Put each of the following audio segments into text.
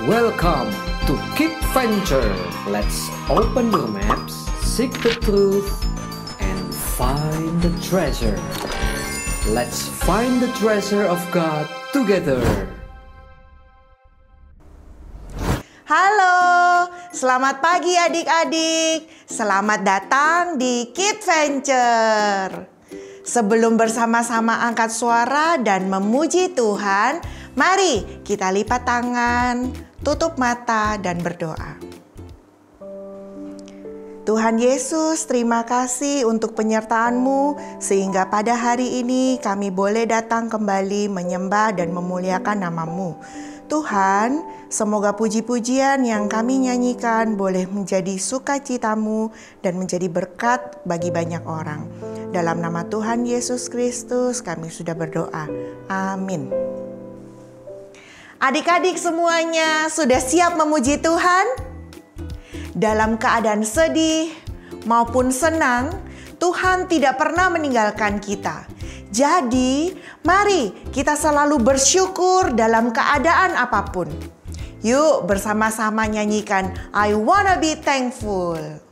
Welcome to Keep Venture. Let's open your maps, seek the truth, and find the treasure. Let's find the treasure of God together. Halo, selamat pagi adik-adik. Selamat datang di Keep Venture. Sebelum bersama-sama angkat suara dan memuji Tuhan, mari kita lipat tangan, tutup mata dan berdoa. Tuhan Yesus, terima kasih untuk penyertaan-Mu sehingga pada hari ini kami boleh datang kembali menyembah dan memuliakan nama-Mu. Tuhan, semoga puji-pujian yang kami nyanyikan boleh menjadi sukacita-Mu dan menjadi berkat bagi banyak orang. Dalam nama Tuhan Yesus Kristus kami sudah berdoa. Amin. Adik-adik semuanya sudah siap memuji Tuhan? Dalam keadaan sedih maupun senang, Tuhan tidak pernah meninggalkan kita. Jadi, mari kita selalu bersyukur dalam keadaan apapun. Yuk bersama-sama nyanyikan I Wanna Be Thankful.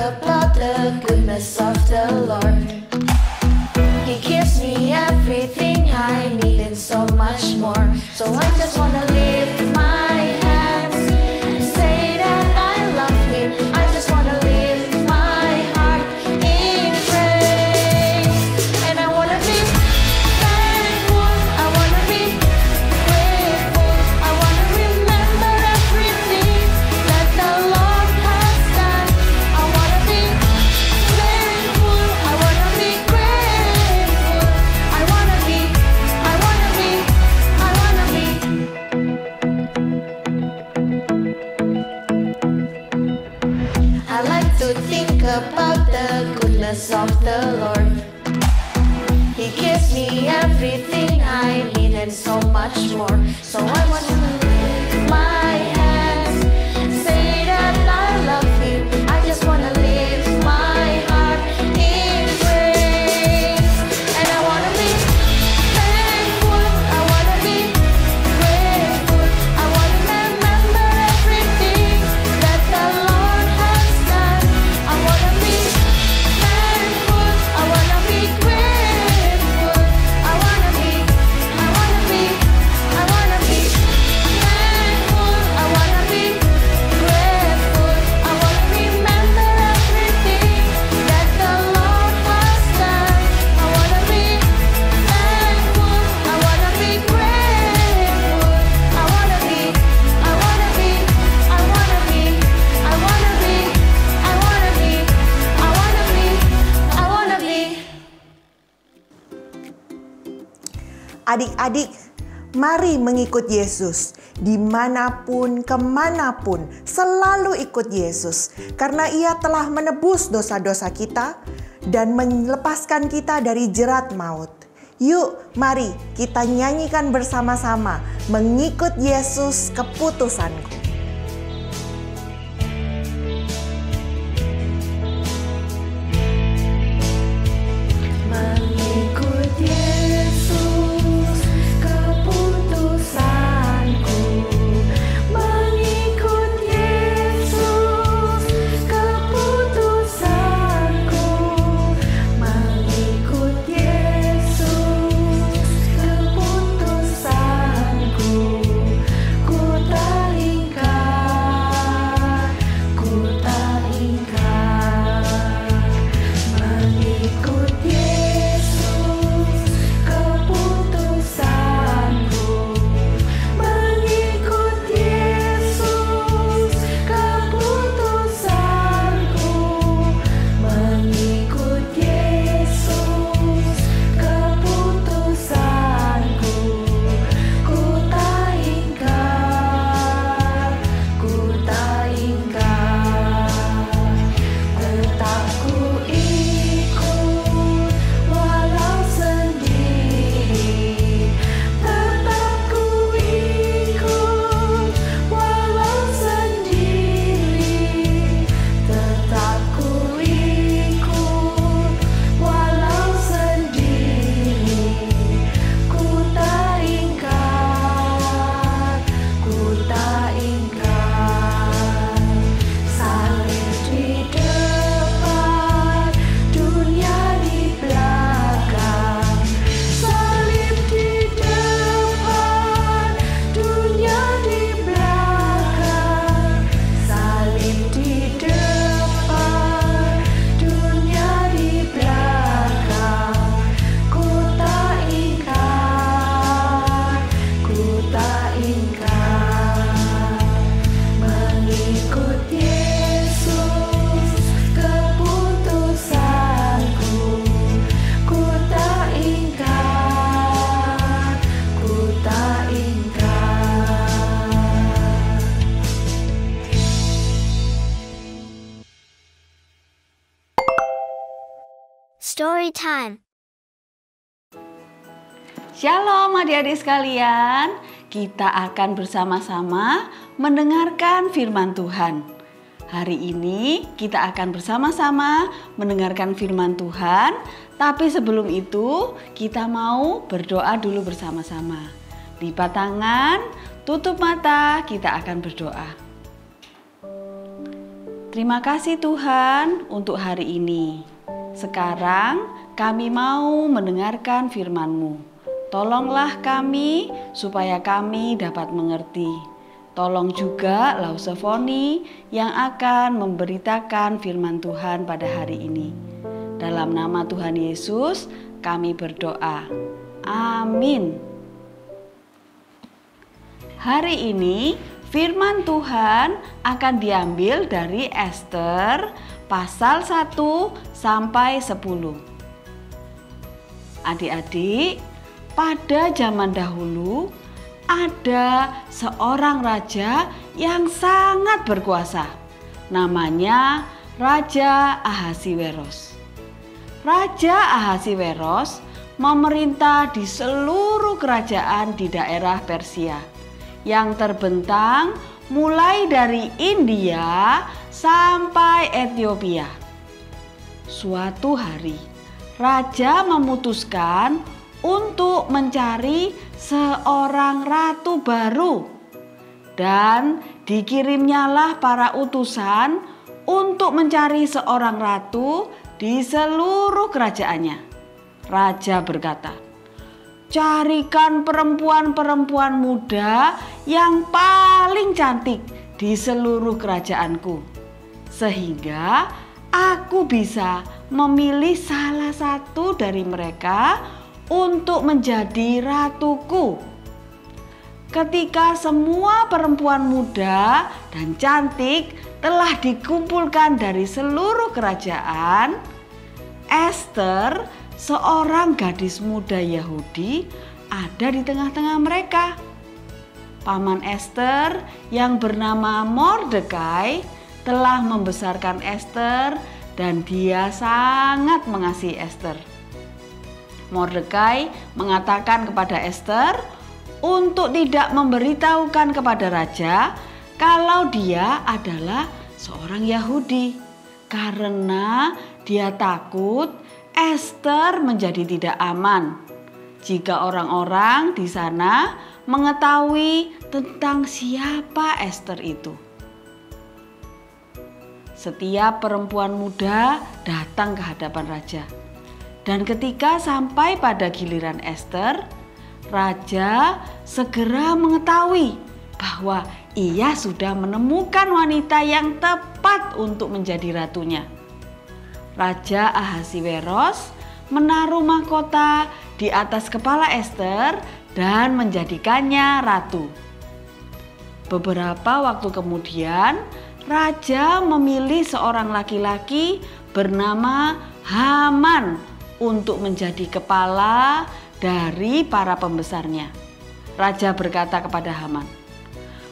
About the goodness of the Lord. He gives me everything I need and so much more. So I just wanna lift my hands and say that I love Him. I just wanna lift my heart in praise. And I wanna be thankful, I wanna be grateful, I wanna remember everything that the Lord has done. I wanna be thankful, I wanna be grateful, I wanna be I like to think about the goodness of the Lord. He gives me everything I need and so much more. So I want to lift my hands and say that I love Him. I just want to lift my heart in praise. And I want to be thankful, I want to be grateful, I want to remember everything that the Lord has done. I want to be thankful, I want to be grateful, I want to be thankful, I want to be grateful, I want to remember everything that the Lord has done. I want to be thankful, I want to be grateful, I want to be Adik-adik, mari mengikut Yesus. Dimanapun, kemanapun, selalu ikut Yesus. Karena Ia telah menebus dosa-dosa kita dan melepaskan kita dari jerat maut. Yuk, mari kita nyanyikan bersama-sama. Mengikut Yesus, keputusanku. Mengikut Yesus, keputusanku. Mengikut Yesus, keputusanku. Mengikut Yesus, keputusanku. Ku tak tak ingkar mengikut Yesus keputusanku. Ku tak ingkar, ku tak ingkar. Story time. Shalom adik-adik sekalian, kita akan bersama-sama mendengarkan firman Tuhan. Hari ini kita akan bersama-sama mendengarkan firman Tuhan, tapi sebelum itu kita mau berdoa dulu bersama-sama. Lipat tangan, tutup mata, kita akan berdoa. Terima kasih Tuhan untuk hari ini. Sekarang kami mau mendengarkan firman-Mu. Tolonglah kami supaya kami dapat mengerti. Tolong juga Lausefoni yang akan memberitakan firman Tuhan pada hari ini. Dalam nama Tuhan Yesus kami berdoa. Amin. Hari ini firman Tuhan akan diambil dari Ester pasal 1 sampai 10. Adik-adik, pada zaman dahulu ada seorang raja yang sangat berkuasa. Namanya Raja Ahasiweros. Raja Ahasiweros memerintah di seluruh kerajaan di daerah Persia yang terbentang mulai dari India sampai Ethiopia. Suatu hari, raja memutuskan untuk mencari seorang ratu baru, dan dikirimnyalah para utusan untuk mencari seorang ratu di seluruh kerajaannya. Raja berkata, "Carikan perempuan-perempuan muda yang paling cantik di seluruh kerajaanku, sehingga aku bisa memilih salah satu dari mereka untuk menjadi ratuku." Ketika semua perempuan muda dan cantik telah dikumpulkan dari seluruh kerajaan, Ester, seorang gadis muda Yahudi, ada di tengah-tengah mereka. Paman Ester yang bernama Mordekai telah membesarkan Ester dan dia sangat mengasihi Ester. Mordekai mengatakan kepada Ester untuk tidak memberitahukan kepada raja kalau dia adalah seorang Yahudi, karena dia takut Ester menjadi tidak aman jika orang-orang di sana mengetahui tentang siapa Ester itu. Setiap perempuan muda datang ke hadapan raja. Dan ketika sampai pada giliran Ester, raja segera mengetahui bahwa ia sudah menemukan wanita yang tepat untuk menjadi ratunya. Raja Ahasiweros menaruh mahkota di atas kepala Ester dan menjadikannya ratu. Beberapa waktu kemudian, raja memilih seorang laki-laki bernama Haman untuk menjadi kepala dari para pembesarnya. Raja berkata kepada Haman,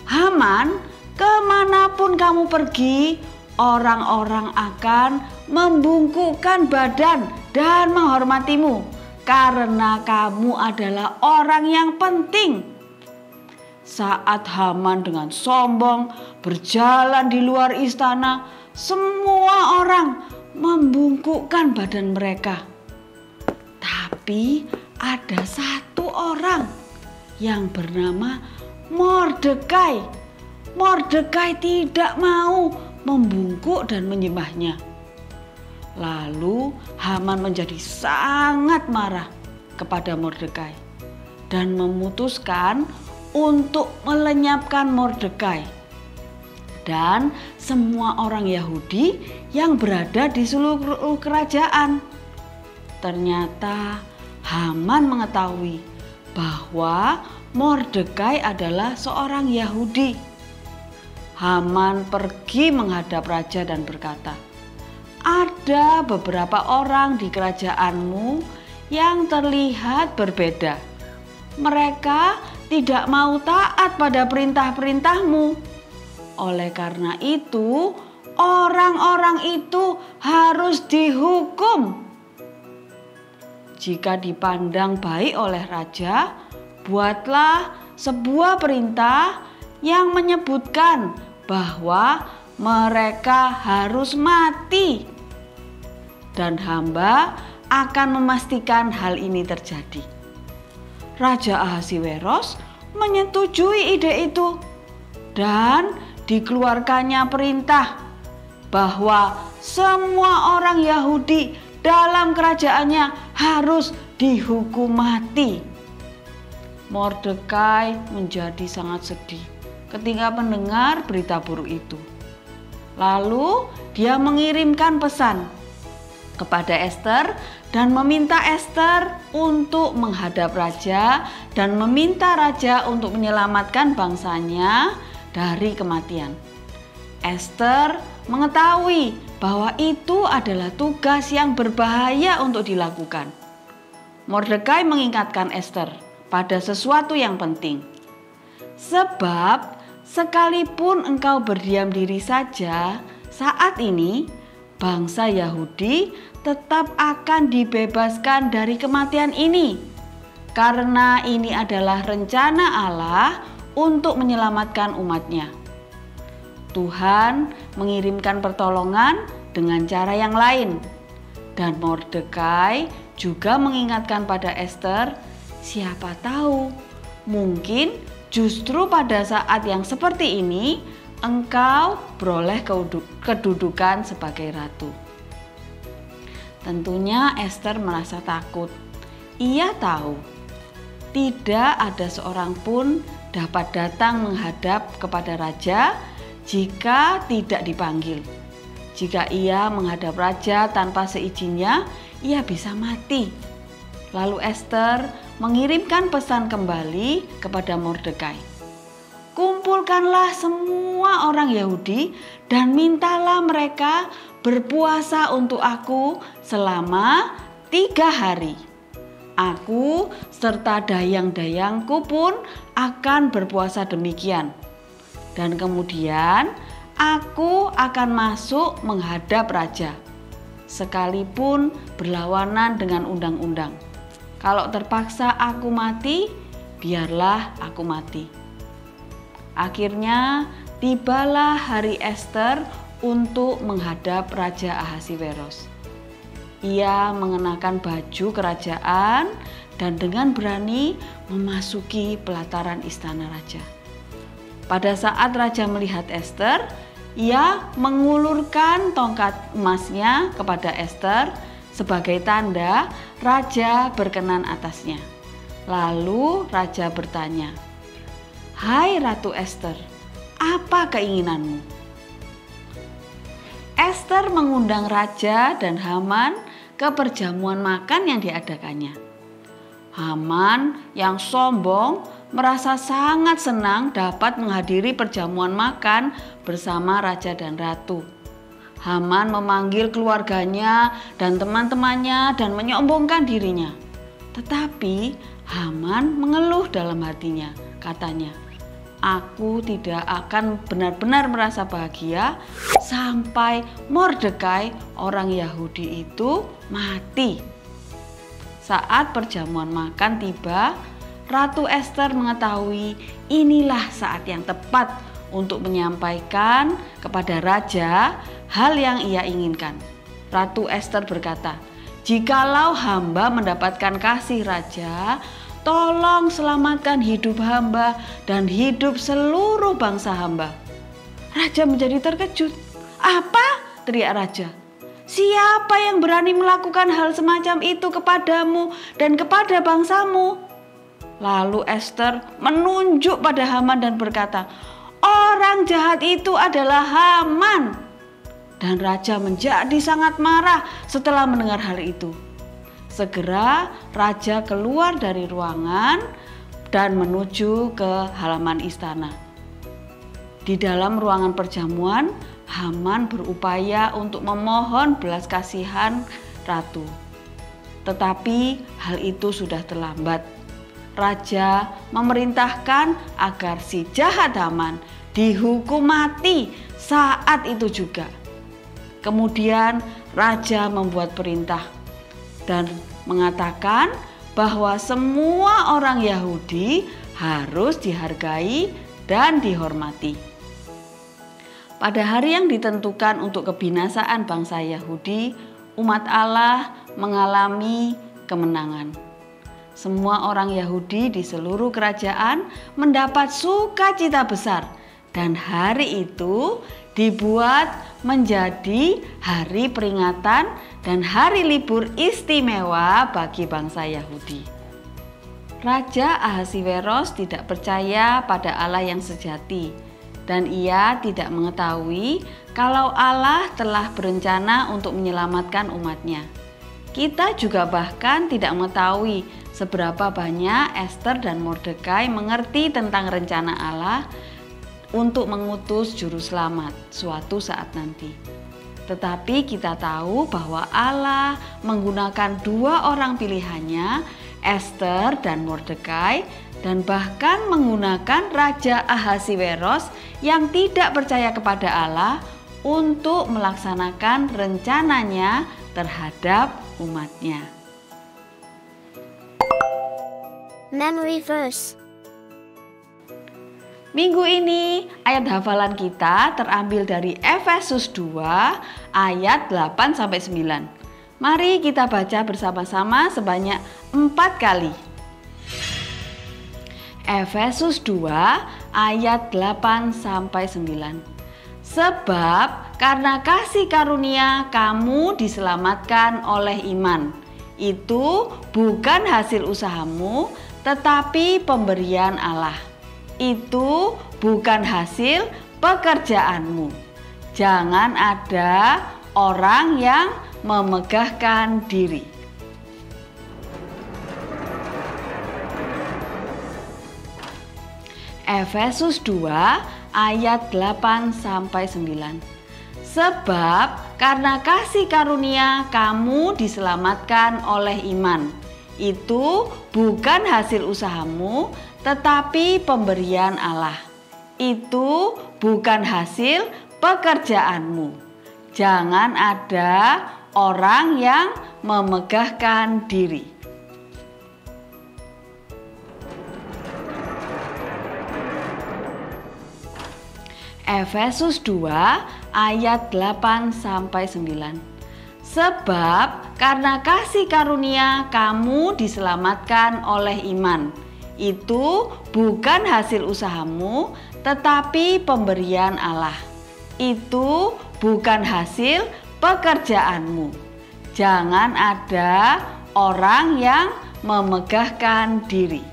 "Haman, kemanapun kamu pergi, orang-orang akan membungkukkan badan dan menghormatimu karena kamu adalah orang yang penting." Saat Haman dengan sombong berjalan di luar istana, semua orang membungkukkan badan mereka. Tapi ada satu orang yang bernama Mordekai. Mordekai tidak mau membungkuk dan menyembahnya. Lalu Haman menjadi sangat marah kepada Mordekai dan memutuskan untuk melenyapkan Mordekai dan semua orang Yahudi yang berada di seluruh kerajaan. Ternyata Haman mengetahui bahwa Mordekai adalah seorang Yahudi. Haman pergi menghadap raja dan berkata, "Ada beberapa orang di kerajaanmu yang terlihat berbeda. Mereka tidak mau taat pada perintah-perintahmu. Oleh karena itu, orang-orang itu harus dihukum. Jika dipandang baik oleh raja, buatlah sebuah perintah yang menyebutkan bahwa mereka harus mati. Dan hamba akan memastikan hal ini terjadi." Raja Ahasiweros menyetujui ide itu dan dikeluarkannya perintah bahwa semua orang Yahudi dalam kerajaannya harus dihukum mati. Mordekai menjadi sangat sedih ketika mendengar berita buruk itu. Lalu dia mengirimkan pesan kepada Ester dan meminta Ester untuk menghadap raja dan meminta raja untuk menyelamatkan bangsanya dari kematian. Ester mengetahui bahwa itu adalah tugas yang berbahaya untuk dilakukan. Mordekai mengingatkan Ester pada sesuatu yang penting. "Sebab sekalipun engkau berdiam diri saja saat ini, bangsa Yahudi tetap akan dibebaskan dari kematian ini, karena ini adalah rencana Allah untuk menyelamatkan umatnya." Tuhan mengirimkan pertolongan dengan cara yang lain, dan Mordekai juga mengingatkan pada Ester, siapa tahu mungkin justru pada saat yang seperti ini engkau beroleh kedudukan sebagai ratu. Tentunya Ester merasa takut. Ia tahu tidak ada seorang pun dapat datang menghadap kepada raja jika tidak dipanggil. Jika ia menghadap raja tanpa seizinnya, ia bisa mati. Lalu Ester mengirimkan pesan kembali kepada Mordekai. "Kumpulkanlah semua orang Yahudi dan mintalah mereka berpuasa untuk aku selama 3 hari. Aku serta dayang-dayangku pun akan berpuasa demikian. Dan kemudian aku akan masuk menghadap raja, sekalipun berlawanan dengan undang-undang. Kalau terpaksa aku mati, biarlah aku mati." Akhirnya tibalah hari Ester untuk menghadap Raja Ahasiweros. Ia mengenakan baju kerajaan dan dengan berani memasuki pelataran istana raja. Pada saat raja melihat Ester, ia mengulurkan tongkat emasnya kepada Ester sebagai tanda raja berkenan atasnya. Lalu raja bertanya, "Hai Ratu Ester, apa keinginanmu?" Ester mengundang raja dan Haman ke perjamuan makan yang diadakannya. Haman yang sombong merasa sangat senang dapat menghadiri perjamuan makan bersama raja dan ratu. Haman memanggil keluarganya dan teman-temannya dan menyombongkan dirinya. Tetapi Haman mengeluh dalam hatinya, katanya, "Aku tidak akan benar-benar merasa bahagia sampai Mordekai orang Yahudi itu mati." Saat perjamuan makan tiba, Ratu Ester mengetahui inilah saat yang tepat untuk menyampaikan kepada raja hal yang ia inginkan. Ratu Ester berkata, "Jikalau hamba mendapatkan kasih raja, tolong selamatkan hidup hamba dan hidup seluruh bangsa hamba." Raja menjadi terkejut. "Apa?" teriak raja. "Siapa yang berani melakukan hal semacam itu kepadamu dan kepada bangsamu?" Lalu Ester menunjuk pada Haman dan berkata, "Orang jahat itu adalah Haman." Dan raja menjadi sangat marah setelah mendengar hal itu. Segera raja keluar dari ruangan, dan menuju ke halaman istana. Di dalam ruangan perjamuan, Haman berupaya untuk memohon belas kasihan ratu. Tetapi hal itu sudah terlambat. Raja memerintahkan agar si jahat Haman dihukum mati saat itu juga. Kemudian raja membuat perintah dan mengatakan bahwa semua orang Yahudi harus dihargai dan dihormati. Pada hari yang ditentukan untuk kebinasaan bangsa Yahudi, umat Allah mengalami kemenangan. Semua orang Yahudi di seluruh kerajaan mendapat sukacita besar, dan hari itu dibuat menjadi hari peringatan dan hari libur istimewa bagi bangsa Yahudi. Raja Ahasiweros tidak percaya pada Allah yang sejati, dan ia tidak mengetahui kalau Allah telah berencana untuk menyelamatkan umatnya. Kita juga bahkan tidak mengetahui seberapa banyak Esther dan Mordekai mengerti tentang rencana Allah untuk mengutus juru selamat suatu saat nanti. Tetapi kita tahu bahwa Allah menggunakan dua orang pilihannya, Esther dan Mordekai, dan bahkan menggunakan Raja Ahasiweros yang tidak percaya kepada Allah untuk melaksanakan rencananya terhadap umatnya. Memory verse. Minggu ini ayat hafalan kita terambil dari Efesus 2 ayat 8-9. Mari kita baca bersama-sama sebanyak 4 kali. Efesus 2 ayat 8-9. Sebab karena kasih karunia kamu diselamatkan oleh iman. Itu bukan hasil usahamu, tetapi pemberian Allah. Itu bukan hasil pekerjaanmu. Jangan ada orang yang memegahkan diri. Efesus 2 ayat 8-9. Sebab karena kasih karunia kamu diselamatkan oleh iman. Itu bukan hasil usahamu, tetapi pemberian Allah. Itu bukan hasil pekerjaanmu. Jangan ada orang yang memegahkan diri. Efesus 2 ayat 8-9. Sebab karena kasih karunia kamu diselamatkan oleh iman. Itu bukan hasil usahamu, tetapi pemberian Allah. Itu bukan hasil pekerjaanmu. Jangan ada orang yang memegahkan diri.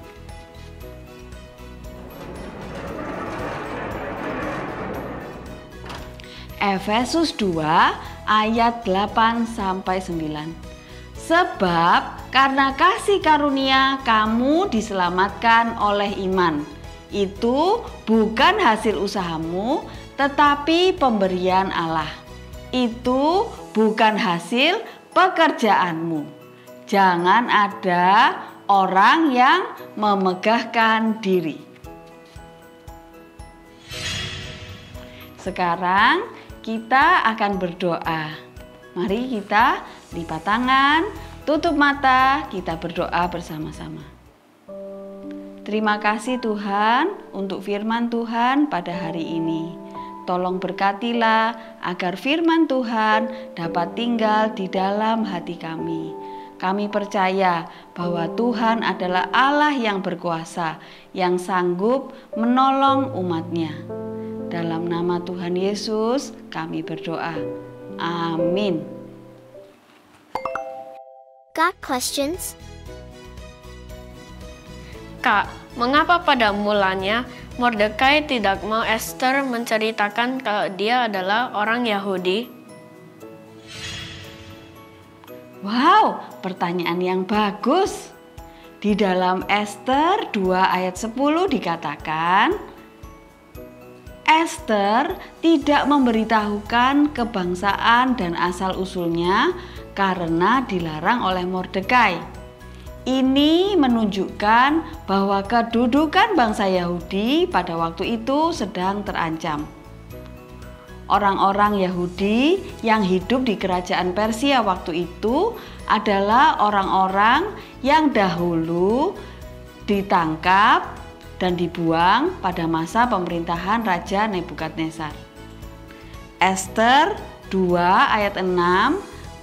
Efesus 2 ayat 8-9. Sebab karena kasih karunia kamu diselamatkan oleh iman. Itu bukan hasil usahamu, tetapi pemberian Allah. Itu bukan hasil pekerjaanmu. Jangan ada orang yang memegahkan diri. Sekarang kita akan berdoa. Mari kita lipat tangan, tutup mata, kita berdoa bersama-sama. Terima kasih Tuhan untuk firman Tuhan pada hari ini. Tolong berkatilah agar firman Tuhan dapat tinggal di dalam hati kami. Kami percaya bahwa Tuhan adalah Allah yang berkuasa, yang sanggup menolong umat-Nya. Dalam nama Tuhan Yesus kami berdoa. Amin. Got questions? Kak, mengapa pada mulanya Mordekai tidak mau Esther menceritakan kalau dia adalah orang Yahudi? Wow, pertanyaan yang bagus. Di dalam Ester 2 ayat 10 dikatakan, Ester tidak memberitahukan kebangsaan dan asal-usulnya karena dilarang oleh Mordekai. Ini menunjukkan bahwa kedudukan bangsa Yahudi pada waktu itu sedang terancam. Orang-orang Yahudi yang hidup di kerajaan Persia waktu itu adalah orang-orang yang dahulu ditangkap dan dibuang pada masa pemerintahan Raja Nebukadnezar. Ester 2 ayat 6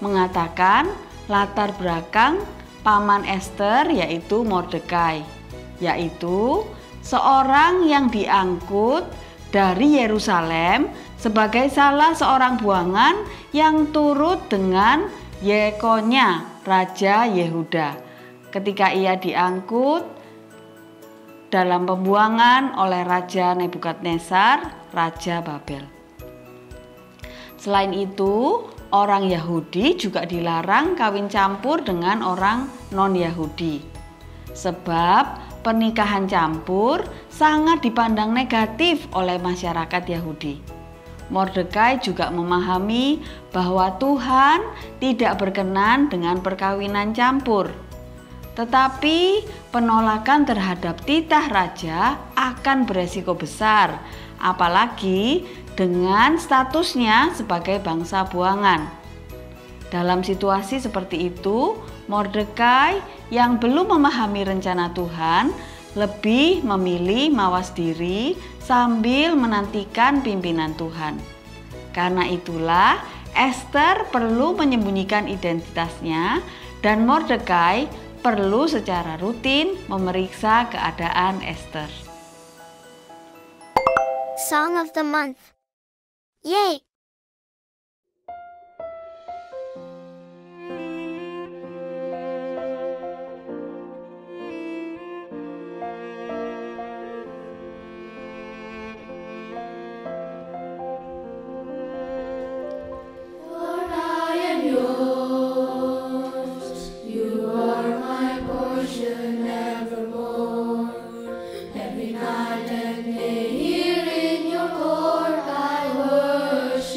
mengatakan latar belakang paman Ester yaitu Mordekai, yaitu seorang yang diangkut dari Yerusalem sebagai salah seorang buangan yang turut dengan Yekonya, Raja Yehuda, ketika ia diangkut dalam pembuangan oleh Raja Nebukadnezar, Raja Babel. Selain itu, orang Yahudi juga dilarang kawin campur dengan orang non-Yahudi. Sebab pernikahan campur sangat dipandang negatif oleh masyarakat Yahudi. Mordekai juga memahami bahwa Tuhan tidak berkenan dengan perkawinan campur. Tetapi penolakan terhadap titah raja akan beresiko besar, apalagi dengan statusnya sebagai bangsa buangan. Dalam situasi seperti itu, Mordekai yang belum memahami rencana Tuhan lebih memilih mawas diri sambil menantikan pimpinan Tuhan. Karena itulah Ester perlu menyembunyikan identitasnya dan Mordekai perlu secara rutin memeriksa keadaan Ester. Song of the Month. Yay! Every night and day here in your court I worship.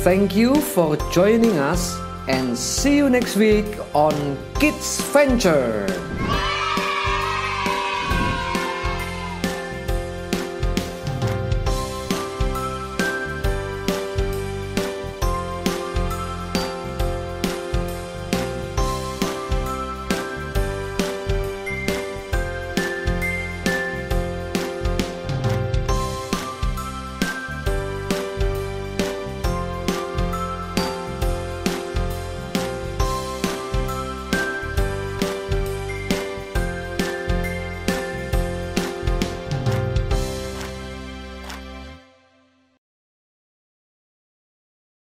Thank you for joining us and see you next week on Kids Venture.